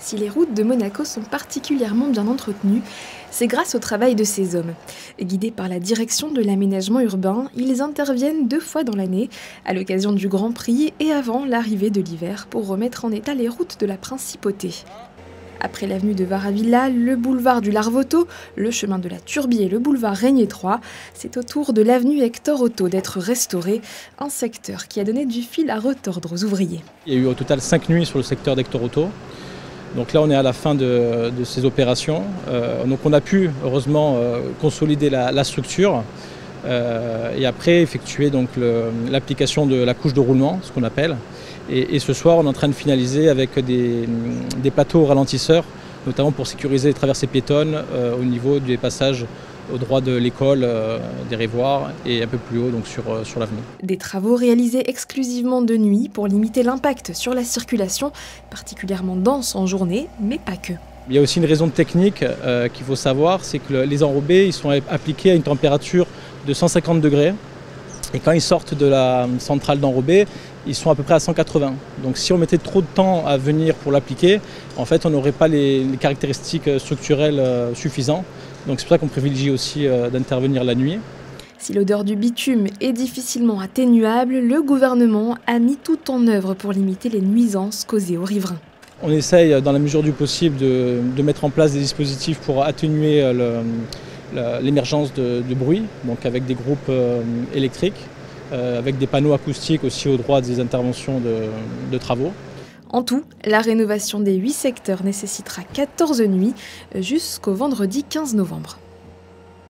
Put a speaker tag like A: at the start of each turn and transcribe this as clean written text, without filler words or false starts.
A: Si les routes de Monaco sont particulièrement bien entretenues, c'est grâce au travail de ces hommes. Guidés par la direction de l'aménagement urbain, ils interviennent 2 fois dans l'année, à l'occasion du Grand Prix et avant l'arrivée de l'hiver, pour remettre en état les routes de la Principauté. Après l'avenue de Varavilla, le boulevard du Larvoto, le chemin de la Turbie et le boulevard Régnier 3, c'est au tour de l'avenue Hector Otto d'être restauré, un secteur qui a donné du fil à retordre aux ouvriers.
B: Il y a eu au total 5 nuits sur le secteur d'Hector Otto. Donc là on est à la fin de ces opérations. Donc on a pu heureusement consolider la structure et après effectuer l'application de la couche de roulement, ce qu'on appelle. Et ce soir on est en train de finaliser avec des plateaux ralentisseurs, notamment pour sécuriser les traversées piétonnes au niveau des passages au droit de l'école, des Révoirs et un peu plus haut donc sur l'avenue.
A: Des travaux réalisés exclusivement de nuit pour limiter l'impact sur la circulation, particulièrement dense en journée, mais pas que.
B: Il y a aussi une raison technique qu'il faut savoir, c'est que les enrobés ils sont appliqués à une température de 150 degrés. Et quand ils sortent de la centrale d'enrobé, ils sont à peu près à 180. Donc si on mettait trop de temps à venir pour l'appliquer, en fait on n'aurait pas les caractéristiques structurelles suffisantes. Donc c'est pour ça qu'on privilégie aussi d'intervenir la nuit.
A: Si l'odeur du bitume est difficilement atténuable, le gouvernement a mis tout en œuvre pour limiter les nuisances causées aux riverains.
B: On essaye dans la mesure du possible de mettre en place des dispositifs pour atténuer l'émergence de bruit, donc avec des groupes électriques, avec des panneaux acoustiques aussi au droit des interventions de travaux.
A: En tout, la rénovation des 8 secteurs nécessitera 14 nuits jusqu'au vendredi 15 novembre.